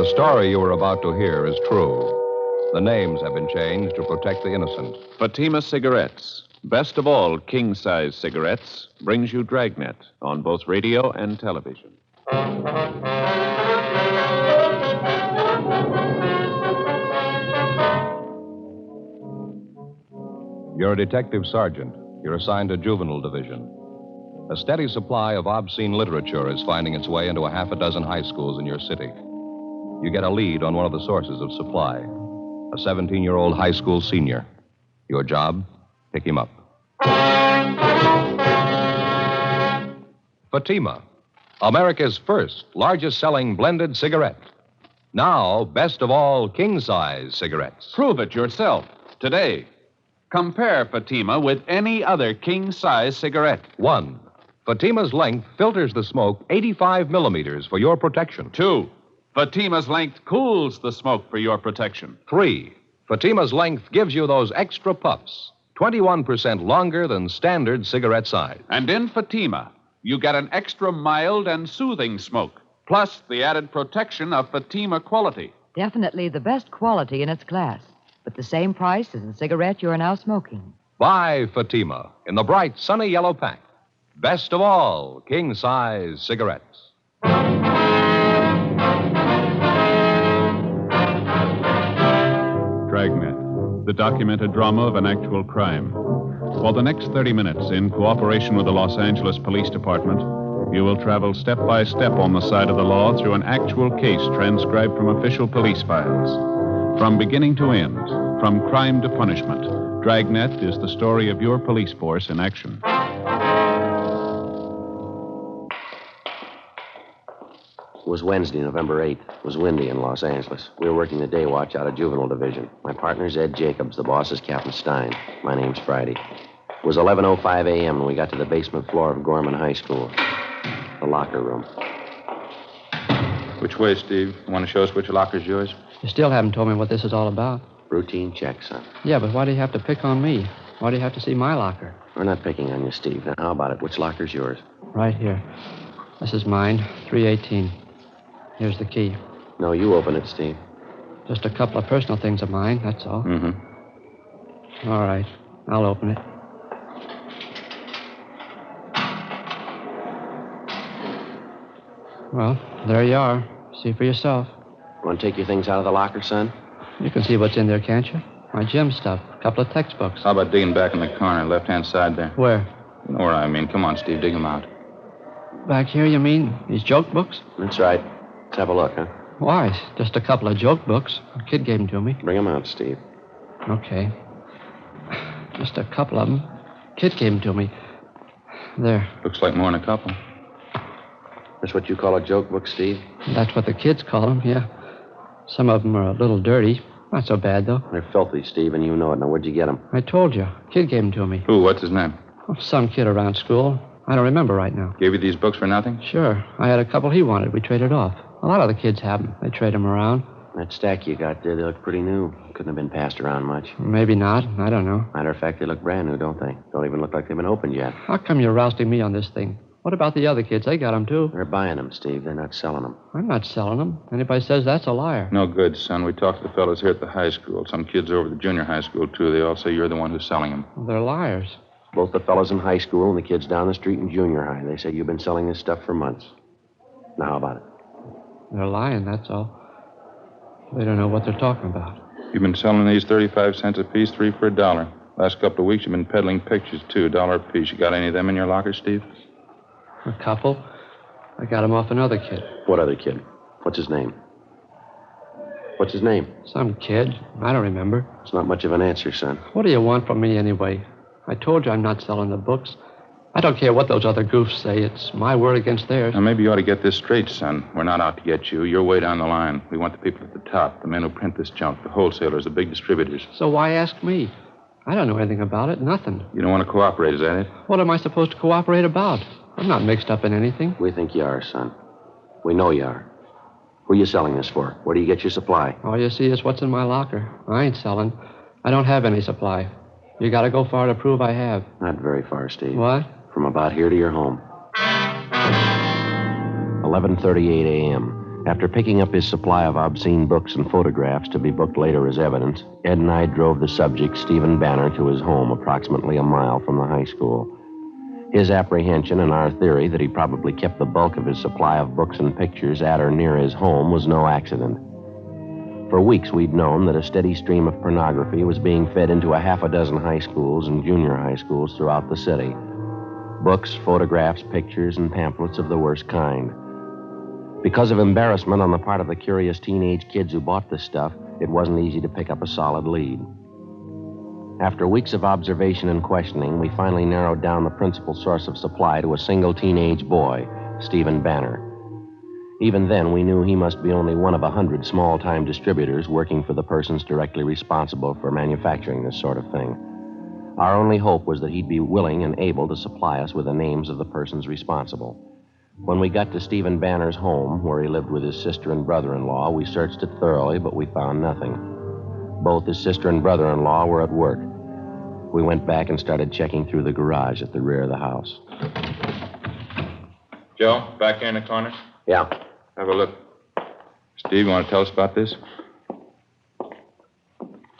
The story you are about to hear is true. The names have been changed to protect the innocent. Fatima Cigarettes, best of all king-size cigarettes, brings you Dragnet on both radio and television. You're a detective sergeant. You're assigned to Juvenile Division. A steady supply of obscene literature is finding its way into a half a dozen high schools in your city. You get a lead on one of the sources of supply, a 17-year-old high school senior. Your job, pick him up. Fatima, America's first largest-selling blended cigarette. Now, best of all king-size cigarettes. Prove it yourself today. Compare Fatima with any other king-size cigarette. 1. Fatima's length filters the smoke 85 millimeters for your protection. 2. Fatima's length cools the smoke for your protection. 3. Fatima's length gives you those extra puffs, 21% longer than standard cigarette size. And in Fatima, you get an extra mild and soothing smoke, plus the added protection of Fatima quality. Definitely the best quality in its class, but the same price as the cigarette you're now smoking. Buy Fatima in the bright, sunny yellow pack. Best of all king-size cigarettes. Dragnet, the documented drama of an actual crime. For the next 30 minutes, in cooperation with the Los Angeles Police Department, you will travel step by step on the side of the law through an actual case transcribed from official police files. From beginning to end, from crime to punishment, Dragnet is the story of your police force in action. It was Wednesday, November 8th. It was windy in Los Angeles. We were working the day watch out of Juvenile Division. My partner's Ed Jacobs. The boss is Captain Stein. My name's Friday. It was 11:05 a.m. when we got to the basement floor of Gorman High School. The locker room. Which way, Steve? You want to show us which locker's yours? You still haven't told me what this is all about. Routine check, son. Yeah, but why do you have to pick on me? Why do you have to see my locker? We're not picking on you, Steve. Now, how about it? Which locker's yours? Right here. This is mine, 318. Here's the key. No, you open it, Steve. Just a couple of personal things of mine, that's all. Mm-hmm. All right. I'll open it. Well, there you are. See for yourself. Want to take your things out of the locker, son? You can see what's in there, can't you? My gym stuff. A couple of textbooks. How about digging back in the corner, left-hand side there? Where? You know where I mean. Come on, Steve, dig them out. Back here, you mean? These joke books? That's right. Let's have a look, huh? Why? Just a couple of joke books. A kid gave them to me. Bring them out, Steve. Okay. Just a couple of them. Kid gave them to me. There. Looks like more than a couple. That's what you call a joke book, Steve? That's what the kids call them, yeah. Some of them are a little dirty. Not so bad, though. They're filthy, Steve, and you know it. Now, where'd you get them? I told you. Kid gave them to me. Who? What's his name? Oh, some kid around school. I don't remember right now. Gave you these books for nothing? Sure. I had a couple he wanted. We traded off. A lot of the kids have them. They trade them around. That stack you got there, they look pretty new. Couldn't have been passed around much. Maybe not. I don't know. Matter of fact, they look brand new, don't they? Don't even look like they've been opened yet. How come you're rousting me on this thing? What about the other kids? They got them, too. They're buying them, Steve. They're not selling them. I'm not selling them. Anybody says that's a liar. No good, son. We talked to the fellows here at the high school. Some kids over at the junior high school, too. They all say you're the one who's selling them. Well, they're liars. Both the fellows in high school and the kids down the street in junior high. They say you've been selling this stuff for months. Now, how about it? They're lying, that's all. They don't know what they're talking about. You've been selling these 35 cents a piece, 3 for $1. Last couple of weeks, you've been peddling pictures, too, $1 a piece. You got any of them in your locker, Steve? A couple. I got them off another kid. What other kid? What's his name? What's his name? Some kid. I don't remember. It's not much of an answer, son. What do you want from me anyway? I told you I'm not selling the books. I don't care what those other goofs say. It's my word against theirs. Now, maybe you ought to get this straight, son. We're not out to get you. You're way down the line. We want the people at the top, the men who print this junk, the wholesalers, the big distributors. So why ask me? I don't know anything about it. Nothing. You don't want to cooperate, is that it? What am I supposed to cooperate about? I'm not mixed up in anything. We think you are, son. We know you are. Who are you selling this for? Where do you get your supply? All you see is what's in my locker. I ain't selling. I don't have any supply. You gotta go far to prove I have. Not very far, Steve. What? From about here to your home. 11:38 a.m. After picking up his supply of obscene books and photographs to be booked later as evidence, Ed and I drove the subject, Stephen Banner, to his home approximately a mile from the high school. His apprehension and our theory that he probably kept the bulk of his supply of books and pictures at or near his home was no accident. For weeks, we'd known that a steady stream of pornography was being fed into a half a dozen high schools and junior high schools throughout the city. Books, photographs, pictures, and pamphlets of the worst kind. Because of embarrassment on the part of the curious teenage kids who bought this stuff, it wasn't easy to pick up a solid lead. After weeks of observation and questioning, we finally narrowed down the principal source of supply to a single teenage boy, Stephen Banner. Even then, we knew he must be only one of 100 small-time distributors working for the persons directly responsible for manufacturing this sort of thing. Our only hope was that he'd be willing and able to supply us with the names of the persons responsible. When we got to Stephen Banner's home, where he lived with his sister and brother-in-law, we searched it thoroughly, but we found nothing. Both his sister and brother-in-law were at work. We went back and started checking through the garage at the rear of the house. Joe, back here in the corner. Yeah. Have a look. Steve, you want to tell us about this?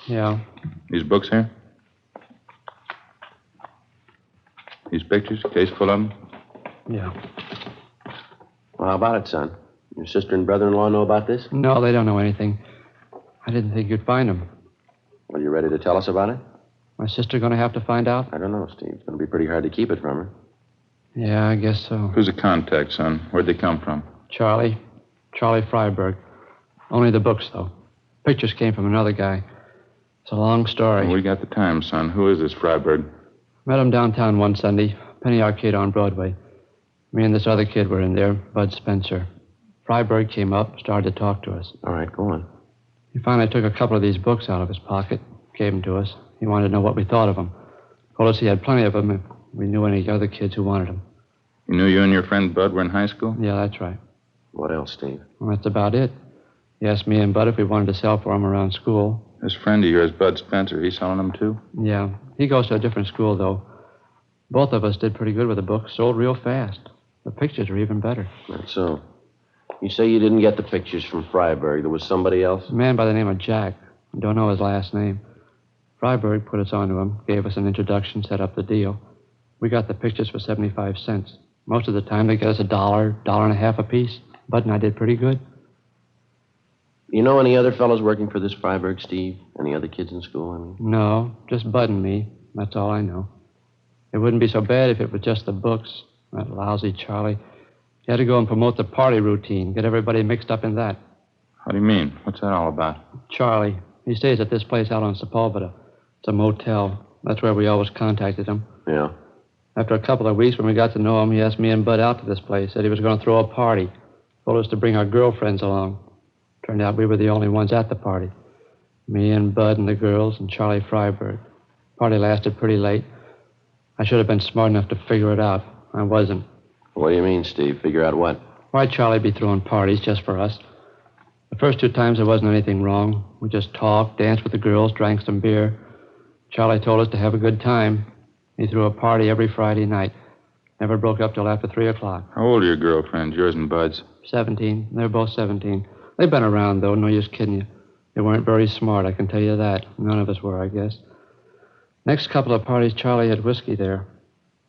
Yeah. These books here? These pictures, case full of them? Yeah. Well, how about it, son? Your sister and brother-in-law know about this? No, they don't know anything. I didn't think you'd find them. Well, you ready to tell us about it? My sister going to have to find out? I don't know, Steve. It's going to be pretty hard to keep it from her. Yeah, I guess so. Who's the contact, son? Where'd they come from? Charlie Freiberg. Only the books, though. Pictures came from another guy. It's a long story. Well, we got the time, son. Who is this Freiberg? Met him downtown one Sunday, Penny Arcade on Broadway. Me and this other kid were in there, Bud Spencer. Freiberg came up, started to talk to us. All right, go on. He finally took a couple of these books out of his pocket, gave them to us. He wanted to know what we thought of them. Told us he had plenty of them if we knew any other kids who wanted them. You knew you and your friend Bud were in high school? Yeah, that's right. What else, Steve? Well, that's about it. He asked me and Bud if we wanted to sell for him around school. This friend of yours, Bud Spencer, he's selling them too? Yeah. He goes to a different school, though. Both of us did pretty good with the books, sold real fast. The pictures are even better. That's so. You say you didn't get the pictures from Freiberg. There was somebody else? A man by the name of Jack. Don't know his last name. Freiberg put us onto him, gave us an introduction, set up the deal. We got the pictures for 75 cents. Most of the time, they get us $1.50 a piece. Bud and I did pretty good. You know any other fellows working for this Freiberg, Steve? Any other kids in school, I mean? No, just Bud and me. That's all I know. It wouldn't be so bad if it was just the books. That lousy Charlie. He had to go and promote the party routine, get everybody mixed up in that. How do you mean? What's that all about? Charlie. He stays at this place out on Sepulveda. It's a motel. That's where we always contacted him. Yeah. After a couple of weeks, when we got to know him, he asked me and Bud out to this place. Said he was going to throw a party. Told us to bring our girlfriends along. Turned out we were the only ones at the party. Me and Bud and the girls and Charlie Freiberg. Party lasted pretty late. I should have been smart enough to figure it out. I wasn't. What do you mean, Steve? Figure out what? Why'd Charlie be throwing parties just for us? The first 2 times there wasn't anything wrong. We just talked, danced with the girls, drank some beer. Charlie told us to have a good time. He threw a party every Friday night. Never broke up till after 3 o'clock. How old are your girlfriends, yours and Bud's? 17. They're both 17. They've been around, though, no use kidding you. They weren't very smart, I can tell you that. None of us were, I guess. Next couple of parties, Charlie had whiskey there.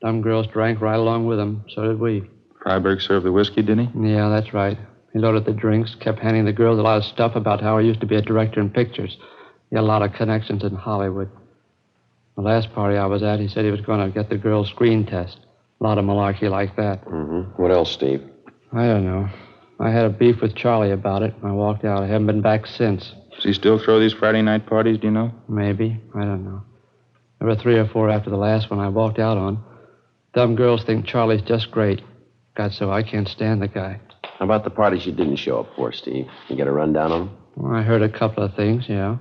Dumb girls drank right along with him. So did we. Freiberg served the whiskey, didn't he? Yeah, that's right. He loaded the drinks, kept handing the girls a lot of stuff about how he used to be a director in pictures. He had a lot of connections in Hollywood. The last party I was at, he said he was going to get the girls' screen test. A lot of malarkey like that. Mm-hmm. What else, Steve? I don't know. I had a beef with Charlie about it. I walked out. I haven't been back since. Does he still throw these Friday night parties, do you know? Maybe. I don't know. There were 3 or 4 after the last one I walked out on. Dumb girls think Charlie's just great. God, so I can't stand the guy. How about the parties you didn't show up for, Steve? You get a rundown on them? Well, I heard a couple of things, yeah.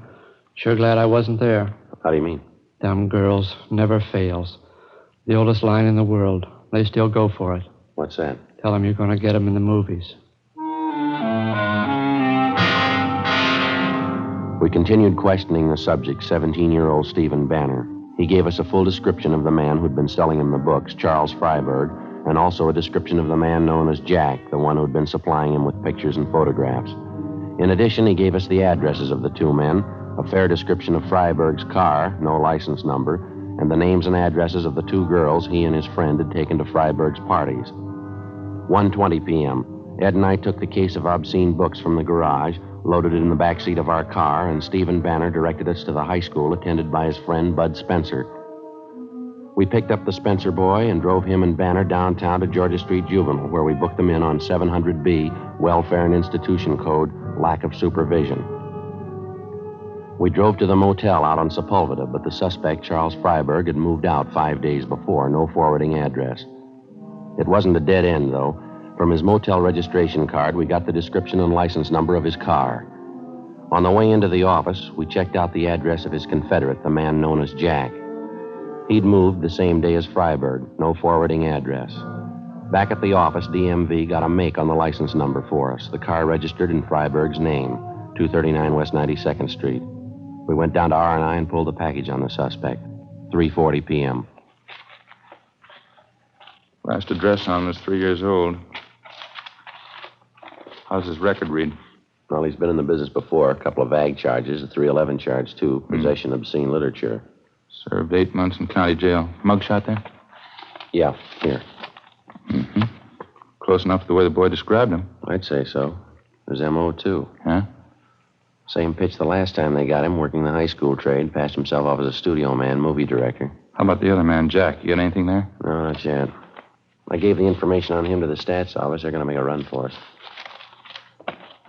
Sure glad I wasn't there. How do you mean? Dumb girls never fails. The oldest line in the world. They still go for it. What's that? Tell them you're going to get them in the movies. We continued questioning the subject, 17-year-old Stephen Banner. He gave us a full description of the man who'd been selling him the books, Charles Freiberg, and also a description of the man known as Jack, the one who'd been supplying him with pictures and photographs. In addition, he gave us the addresses of the two men, a fair description of Freiberg's car, no license number, and the names and addresses of the two girls he and his friend had taken to Freiberg's parties. 1:20 p.m. Ed and I took the case of obscene books from the garage, loaded it in the back seat of our car, and Stephen Banner directed us to the high school attended by his friend Bud Spencer. We picked up the Spencer boy and drove him and Banner downtown to Georgia Street Juvenile, where we booked them in on 700B, Welfare and Institution Code, lack of supervision. We drove to the motel out on Sepulveda, but the suspect, Charles Freiberg, had moved out 5 days before, no forwarding address. It wasn't a dead end, though. From his motel registration card, we got the description and license number of his car. On the way into the office, we checked out the address of his confederate, the man known as Jack. He'd moved the same day as Freiberg, no forwarding address. Back at the office, DMV got a make on the license number for us. The car registered in Freiberg's name, 239 West 92nd Street. We went down to R&I and pulled the package on the suspect. 3:40 p.m. Last address on him was 3 years old. How's his record read? Well, he's been in the business before. A couple of ag charges, a 311 charge, too. Possession of obscene literature. Served 8 months in county jail. Mugshot there? Yeah, here. Mm-hmm. Close enough to the way the boy described him. I'd say so. There's M.O., too. Huh? Same pitch the last time they got him, working the high school trade. Passed himself off as a studio man, movie director. How about the other man, Jack? You got anything there? No, not yet. I gave the information on him to the stats office. They're going to make a run for us.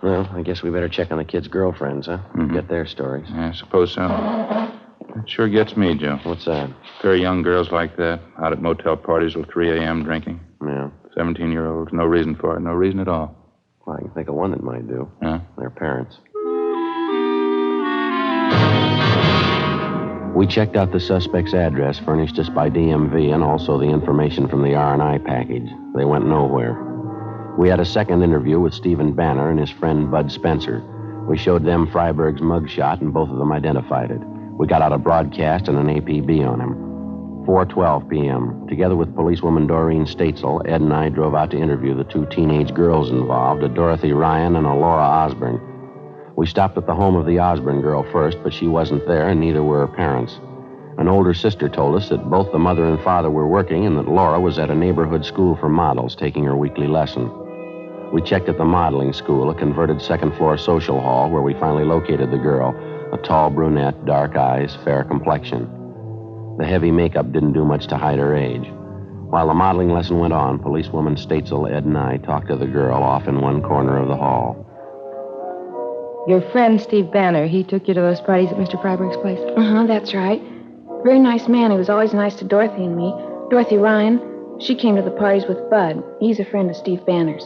Well, I guess we better check on the kids' girlfriends, huh? Mm-hmm. Get their stories. Yeah, I suppose so. It sure gets me, Joe. What's that? Pair of young girls like that, out at motel parties till 3 a.m. drinking. Yeah. 17-year-olds. No reason for it. No reason at all. Well, I can think of one that might do. Huh? Their parents. We checked out the suspect's address furnished us by DMV and also the information from the R&I package. They went nowhere. We had a second interview with Stephen Banner and his friend Bud Spencer. We showed them Freiberg's mugshot, and both of them identified it. We got out a broadcast and an APB on him. 4:12 p.m. Together with policewoman Doreen Statesel, Ed and I drove out to interview the two teenage girls involved, a Dorothy Ryan and a Laura Osborne. We stopped at the home of the Osborne girl first, but she wasn't there, and neither were her parents. An older sister told us that both the mother and father were working and that Laura was at a neighborhood school for models taking her weekly lesson. We checked at the modeling school, a converted second-floor social hall, where we finally located the girl, a tall brunette, dark eyes, fair complexion. The heavy makeup didn't do much to hide her age. While the modeling lesson went on, policewoman Statesel, Ed, and I talked to the girl off in one corner of the hall. Your friend, Steve Banner, he took you to those parties at Mr. Freiberg's place? That's right. Very nice man. He was always nice to Dorothy and me. Dorothy Ryan, she came to the parties with Bud. He's a friend of Steve Banner's.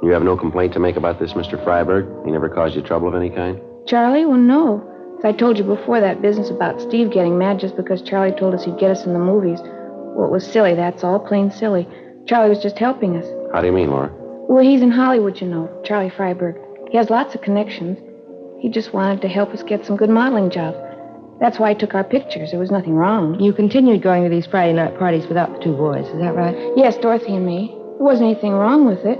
You have no complaint to make about this, Mr. Freiberg? He never caused you trouble of any kind? Charlie? Well, no. As I told you before, that business about Steve getting mad just because Charlie told us he'd get us in the movies. Well, it was silly, that's all. Plain silly. Charlie was just helping us. How do you mean, Laura? Well, he's in Hollywood, you know, Charlie Freiberg. He has lots of connections. He just wanted to help us get some good modeling jobs. That's why he took our pictures. There was nothing wrong. You continued going to these Friday night parties without the two boys, is that right? Yes, Dorothy and me. There wasn't anything wrong with it.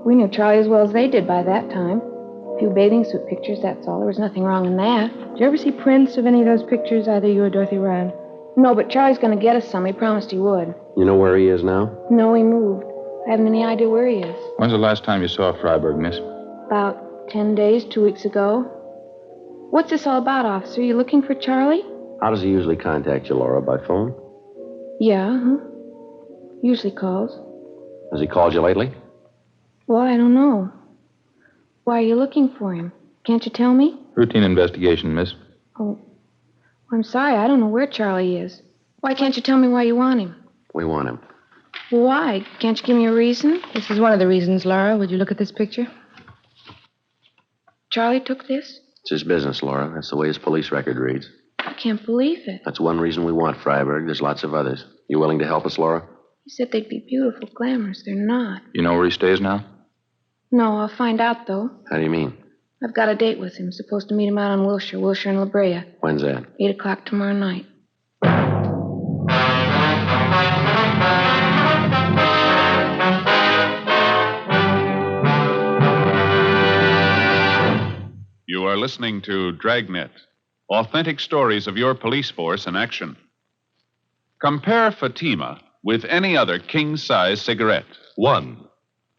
We knew Charlie as well as they did by that time. A few bathing suit pictures, that's all. There was nothing wrong in that. Did you ever see prints of any of those pictures, either you or Dorothy Ryan? No, but Charlie's going to get us some. He promised he would. You know where he is now? No, he moved. I haven't any idea where he is. When's the last time you saw Freiberg, miss? About 10 days, 2 weeks ago. What's this all about, officer? You looking for Charlie? How does he usually contact you, Laura? By phone? Yeah, usually calls. Has he called you lately? Well, I don't know. Why are you looking for him? Can't you tell me? Routine investigation, miss. Oh, I'm sorry. I don't know where Charlie is. Why can't you tell me why you want him? We want him. Why? Can't you give me a reason? This is one of the reasons, Laura. Would you look at this picture? Charlie took this? It's his business, Laura. That's the way his police record reads. I can't believe it. That's one reason we want Freiberg. There's lots of others. You willing to help us, Laura? You said they'd be beautiful, glamorous. They're not. You know where he stays now? No, I'll find out, though. How do you mean? I've got a date with him. Supposed to meet him out on Wilshire and La Brea. When's that? 8 o'clock tomorrow night. listening to Dragnet, authentic stories of your police force in action. Compare Fatima with any other king-size cigarette. 1.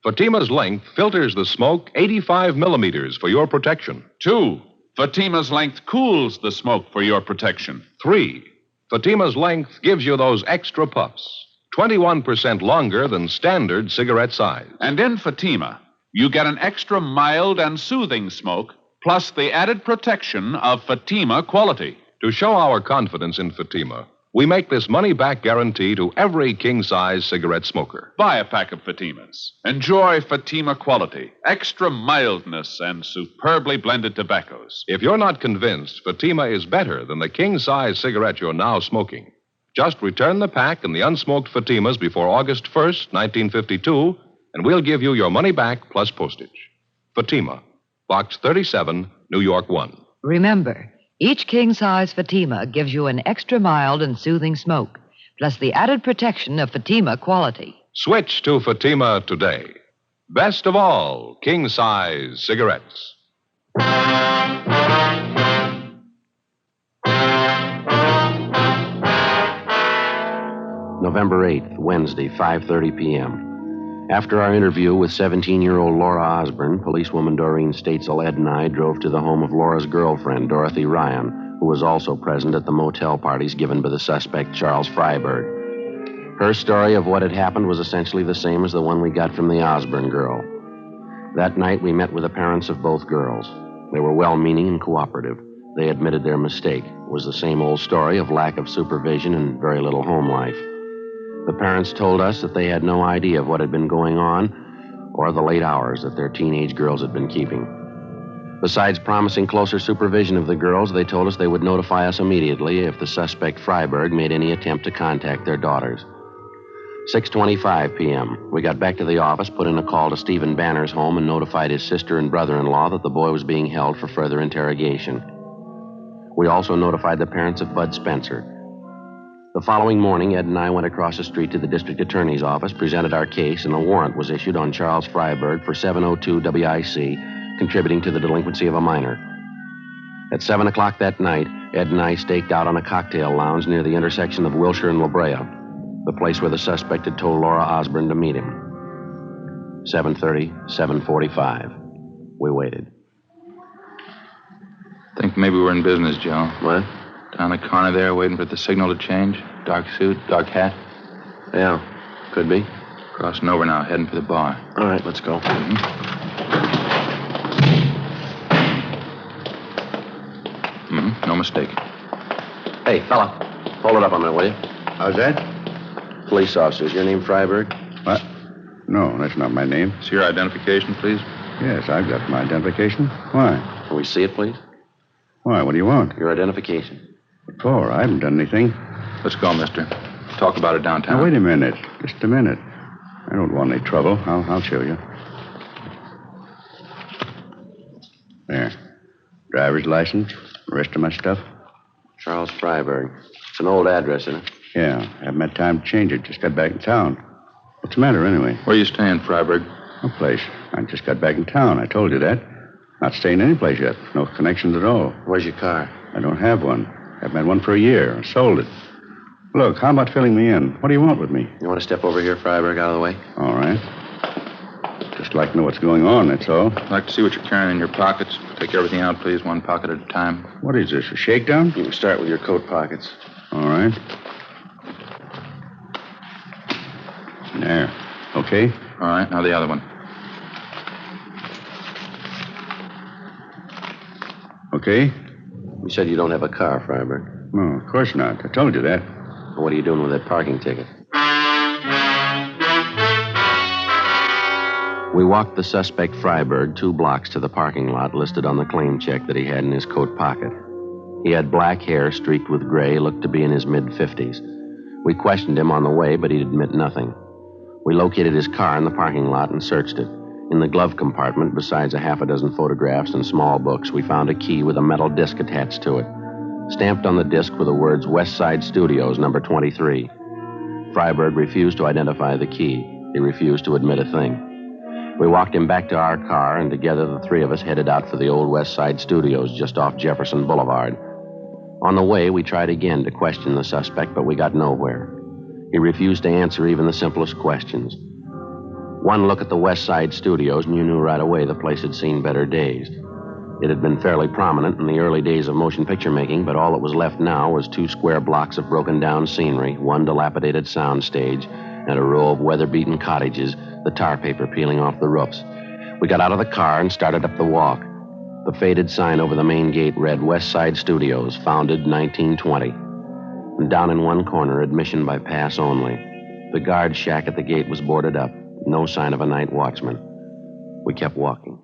Fatima's length filters the smoke 85 millimeters for your protection. 2. Fatima's length cools the smoke for your protection. 3. Fatima's length gives you those extra puffs, 21% longer than standard cigarette size. And in Fatima, you get an extra mild and soothing smoke, plus the added protection of Fatima quality. To show our confidence in Fatima, we make this money-back guarantee to every king-size cigarette smoker. Buy a pack of Fatimas. Enjoy Fatima quality, extra mildness, and superbly blended tobaccos. If you're not convinced Fatima is better than the king-size cigarette you're now smoking, just return the pack and the unsmoked Fatimas before August 1st, 1952, and we'll give you your money back plus postage. Fatima, Box 37, New York 1. Remember, each king-size Fatima gives you an extra mild and soothing smoke, plus the added protection of Fatima quality. Switch to Fatima today. Best of all, king-size cigarettes. November 8th, Wednesday, 5:30 p.m. After our interview with 17-year-old Laura Osborne, policewoman Doreen Statesel, Ed and I drove to the home of Laura's girlfriend, Dorothy Ryan, who was also present at the motel parties given by the suspect, Charles Freiberg. Her story of what had happened was essentially the same as the one we got from the Osborne girl. That night, we met with the parents of both girls. They were well-meaning and cooperative. They admitted their mistake. It was the same old story of lack of supervision and very little home life. The parents told us that they had no idea of what had been going on or the late hours that their teenage girls had been keeping. Besides promising closer supervision of the girls, they told us they would notify us immediately if the suspect, Freiberg, made any attempt to contact their daughters. 6:25 p.m. We got back to the office, put in a call to Stephen Banner's home, and notified his sister and brother-in-law that the boy was being held for further interrogation. We also notified the parents of Bud Spencer. The following morning, Ed and I went across the street to the district attorney's office, presented our case, and a warrant was issued on Charles Freiberg for 702 WIC, contributing to the delinquency of a minor. At 7 o'clock that night, Ed and I staked out on a cocktail lounge near the intersection of Wilshire and La Brea, the place where the suspect had told Laura Osborne to meet him. 7:30, 7:45. We waited. Think maybe we're in business, Joe. What? Down the corner there, waiting for the signal to change. Dark suit, dark hat. Yeah, could be. Crossing over now, heading for the bar. All right, let's go. No mistake. Hey, fella, hold it up a minute, will you? How's that? Police officer, is your name Freiberg? What? No, that's not my name. Is your identification, please? Yes, I've got my identification. Why? Can we see it, please? Why, what do you want? Your identification. What for? I haven't done anything. Let's go, mister. Talk about it downtown. Now, wait a minute. Just a minute. I don't want any trouble. I'll show you. There. Driver's license, the rest of my stuff. Charles Freiberg. It's an old address, isn't it? Yeah, haven't had time to change it. Just got back in town. What's the matter, anyway? Where you staying, Freiberg? No place. I just got back in town. I told you that. Not staying any place yet. No connections at all. Where's your car? I don't have one. Haven't had one for a year. I sold it. Look, how about filling me in? What do you want with me? You want to step over here, Freiberg, out of the way? All right. Just like to know what's going on, that's all. I'd like to see what you're carrying in your pockets. Take everything out, please, one pocket at a time. What is this, a shakedown? You can start with your coat pockets. All right. There. Okay? All right, now the other one. Okay? You said you don't have a car, Freiberg. No, of course not. I told you that. Well, what are you doing with that parking ticket? We walked the suspect Freiberg 2 blocks to the parking lot listed on the claim check that he had in his coat pocket. He had black hair streaked with gray, looked to be in his mid-50s. We questioned him on the way, but he'd admit nothing. We located his car in the parking lot and searched it. In the glove compartment, besides a half a dozen photographs and small books, we found a key with a metal disc attached to it. Stamped on the disc were the words West Side Studios, number 23. Freiberg refused to identify the key. He refused to admit a thing. We walked him back to our car, and together the three of us headed out for the old West Side Studios just off Jefferson Boulevard. On the way, we tried again to question the suspect, but we got nowhere. He refused to answer even the simplest questions. One look at the West Side Studios, and you knew right away the place had seen better days. It had been fairly prominent in the early days of motion picture making, but all that was left now was 2 square blocks of broken-down scenery, 1 dilapidated sound stage, and a row of weather-beaten cottages, the tar paper peeling off the roofs. We got out of the car and started up the walk. The faded sign over the main gate read West Side Studios, founded 1920. And down in one corner, admission by pass only. The guard shack at the gate was boarded up. No sign of a night watchman. We kept walking.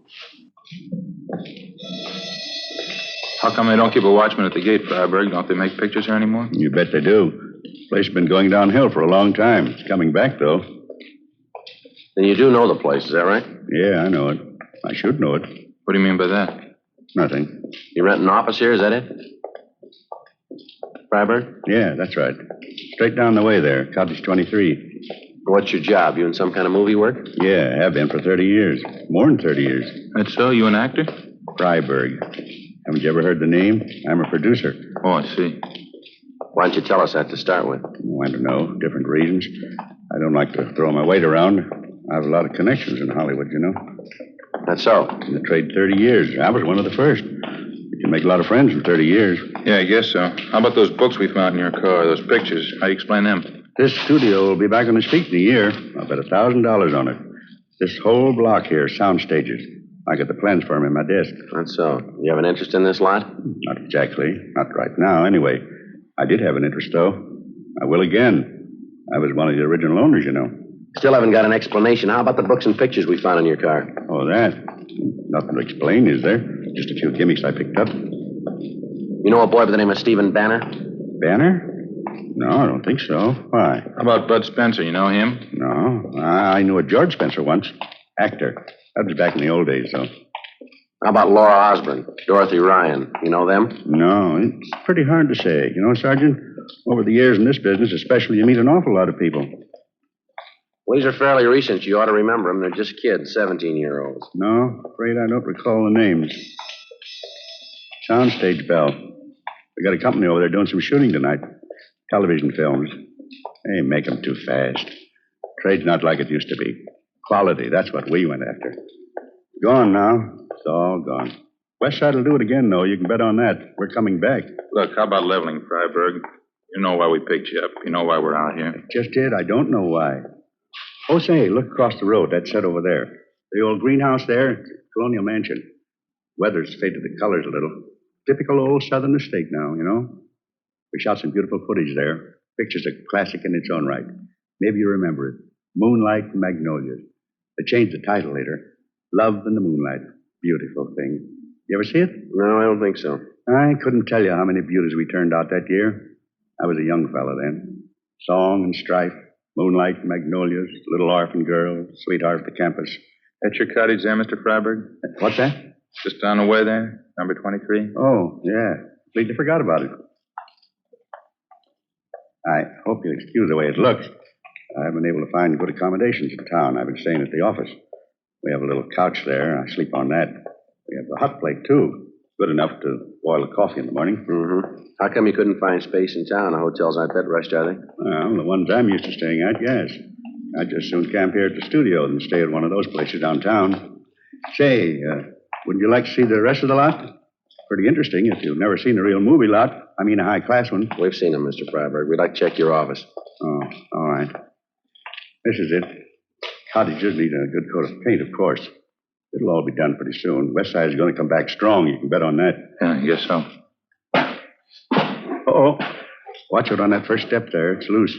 How come they don't keep a watchman at the gate, Freiberg? Don't they make pictures here anymore? You bet they do. The place has been going downhill for a long time. It's coming back, though. Then you do know the place, is that right? Yeah, I know it. I should know it. What do you mean by that? Nothing. You rent an office here, is that it? Freiberg? Yeah, that's right. Straight down the way there, Cottage 23. What's your job? You in some kind of movie work? Yeah, have been for 30 years. More than 30 years. That's so? You an actor? Freiberg. Haven't you ever heard the name? I'm a producer. Oh, I see. Why don't you tell us that to start with? Oh, I don't know. Different reasons. I don't like to throw my weight around. I have a lot of connections in Hollywood, you know. That's so. In the trade 30 years. I was one of the first. You can make a lot of friends in 30 years. Yeah, I guess so. How about those books we found in your car, those pictures? How do you explain them? This studio will be back on its feet in a year. I'll bet $1,000 on it. This whole block here, sound stages. I got the plans for them in my desk. That's so. You have an interest in this lot? Not exactly. Not right now, anyway. I did have an interest, though. I will again. I was one of the original owners, you know. Still haven't got an explanation. How about the books and pictures we found in your car? Oh, that? Nothing to explain, is there? Just a few gimmicks I picked up. You know a boy by the name of Stephen Banner? Banner? No, I don't think so. Why? How about Bud Spencer? You know him? No. I knew a George Spencer once. Actor. That was back in the old days, though. How about Laura Osborne, Dorothy Ryan? You know them? No, it's pretty hard to say. You know, Sergeant, over the years in this business, especially, you meet an awful lot of people. Well, these are fairly recent. You ought to remember them. They're just kids, 17-year-olds. No, afraid I don't recall the names. Soundstage Bell. We got a company over there doing some shooting tonight. Television films. They make them too fast. Trade's not like it used to be. Quality, that's what we went after. Gone now. It's all gone. West Side will do it again, though. You can bet on that. We're coming back. Look, how about leveling, Freiberg? You know why we picked you up. You know why we're out here. Just it. I don't know why. Oh, say, look across the road. That's set over there. The old greenhouse there, it's a colonial mansion. Weather's faded the colors a little. Typical old southern estate now, you know. We shot some beautiful footage there. Picture's a classic in its own right. Maybe you remember it. Moonlight and Magnolias. They changed the title later. Love in the Moonlight. Beautiful thing. You ever see it? No, I don't think so. I couldn't tell you how many beauties we turned out that year. I was a young fella then. Song and strife. Moonlight and Magnolias. Little orphan girl. Sweetheart of the campus. That's your cottage there, Mr. Freiberg? What's that? Just down the way there, number 23? Oh, yeah. Completely forgot about it. I hope you'll excuse the way it looks. I haven't been able to find good accommodations in town. I've been staying at the office. We have a little couch there. I sleep on that. We have a hot plate, too. Good enough to boil the coffee in the morning. Mm-hmm. How come you couldn't find space in town? The hotels aren't that rushed, are they? Well, the ones I'm used to staying at, yes. I'd just soon camp here at the studio than stay at one of those places downtown. Say, wouldn't you like to see the rest of the lot? Pretty interesting if you've never seen a real movie lot. I mean, a high-class one. We've seen them, Mr. Freiberg. We'd like to check your office. Oh, all right. This is it. Cottages need a good coat of paint, of course. It'll all be done pretty soon. West Side is going to come back strong. You can bet on that. Yeah, I guess so. Uh-oh. Watch it on that first step there. It's loose.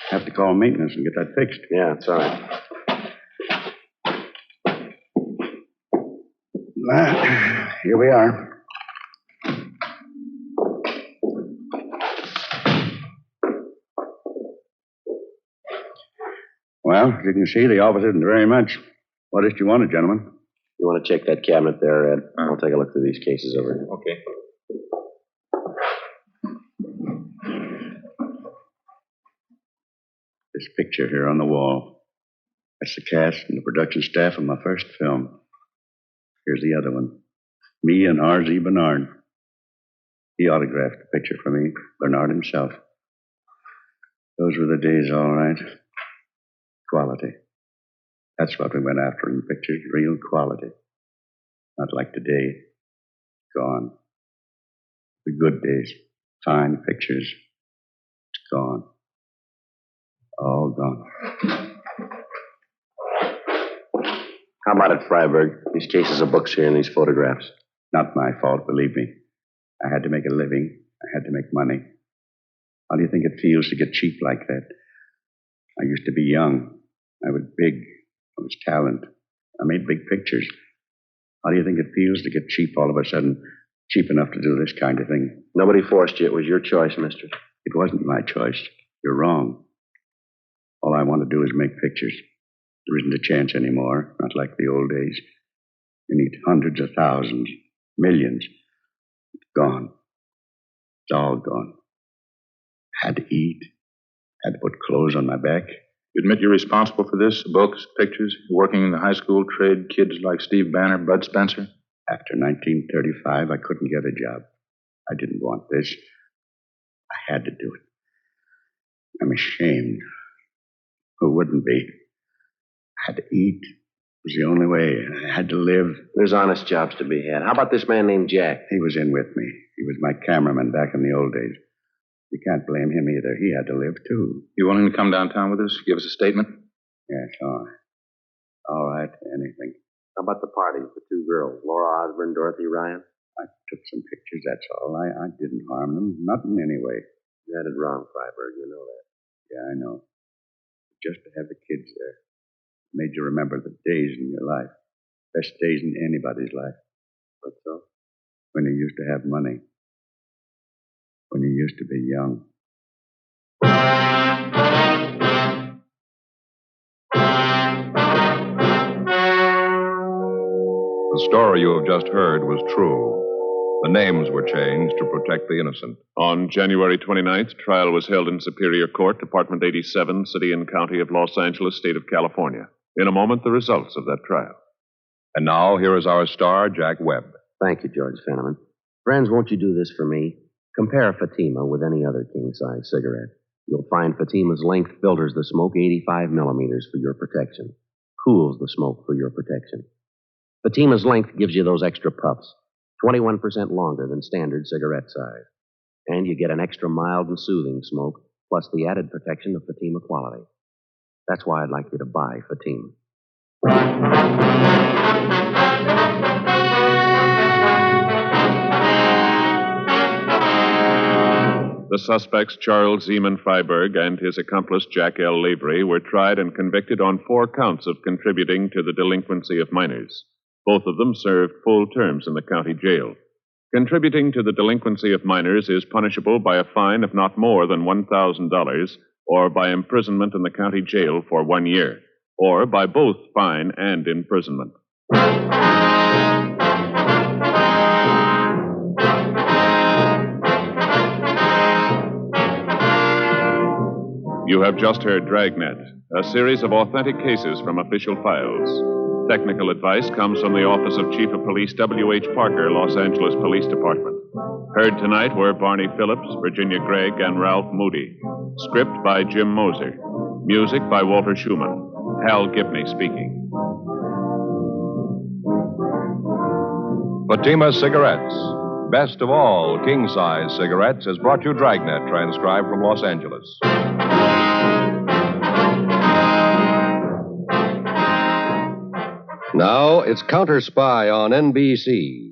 Have to call maintenance and get that fixed. Yeah, it's all right. Here we are. Well, as you can see, the office isn't very much. What is it you wanted, gentlemen? You want to check that cabinet there, Ed? I'll take a look through these cases over here. Okay. This picture here on the wall. That's the cast and the production staff of my first film. Here's the other one. Me and R.Z. Bernard. He autographed the picture for me, Bernard himself. Those were the days, all right. Quality. That's what we went after in pictures, real quality. Not like today. Gone. The good days. Fine pictures. It's gone. All gone. How about it, Freiberg? These cases of books here and these photographs. Not my fault, believe me. I had to make a living. I had to make money. How do you think it feels to get cheap like that? I used to be young. I was big. I was talent. I made big pictures. How do you think it feels to get cheap all of a sudden? Cheap enough to do this kind of thing? Nobody forced you. It was your choice, mister. It wasn't my choice. You're wrong. All I want to do is make pictures. There isn't a chance anymore, not like the old days. You need hundreds of thousands, millions. It's gone. It's all gone. Had to eat. Had to put clothes on my back. You admit you're responsible for this? Books, pictures, working in the high school trade, kids like Steve Banner, Bud Spencer? After 1935, I couldn't get a job. I didn't want this. I had to do it. I'm ashamed. Who wouldn't be? I had to eat. It was the only way. I had to live. There's honest jobs to be had. How about this man named Jack? He was in with me. He was my cameraman back in the old days. You can't blame him either. He had to live, too. You willing to come downtown with us? Give us a statement? Yes, all right, anything. How about the party with the two girls, Laura Osborne, Dorothy Ryan? I took some pictures, that's all. I didn't harm them. Not in any way. You had it wrong, Freiberg. You know that. Yeah, I know. Just to have the kids there made you remember the days in your life. Best days in anybody's life. What so? When you used to have money. When you used to be young. The story you have just heard was true. The names were changed to protect the innocent. On January 29th, trial was held in Superior Court, Department 87, City and County of Los Angeles, State of California. In a moment, the results of that trial. And now, here is our star, Jack Webb. Thank you, George Fenneman. Friends, won't you do this for me? Compare Fatima with any other king-size cigarette. You'll find Fatima's length filters the smoke 85 millimeters for your protection. Cools the smoke for your protection. Fatima's length gives you those extra puffs, 21% longer than standard cigarette size. And you get an extra mild and soothing smoke, plus the added protection of Fatima quality. That's why I'd like you to buy Fatima. The suspects, Charles Zeman Freiberg and his accomplice, Jack L. Lavery, were tried and convicted on 4 counts of contributing to the delinquency of minors. Both of them served full terms in the county jail. Contributing to the delinquency of minors is punishable by a fine of not more than $1,000 or by imprisonment in the county jail for 1 year, or by both fine and imprisonment. You have just heard Dragnet, a series of authentic cases from official files. Technical advice comes from the Office of Chief of Police W.H. Parker, Los Angeles Police Department. Heard tonight were Barney Phillips, Virginia Gregg, and Ralph Moody. Script by Jim Moser. Music by Walter Schumann. Hal Gibney speaking. Fatima Cigarettes. Best of all king-size cigarettes has brought you Dragnet, transcribed from Los Angeles. Now it's Counter Spy on NBC.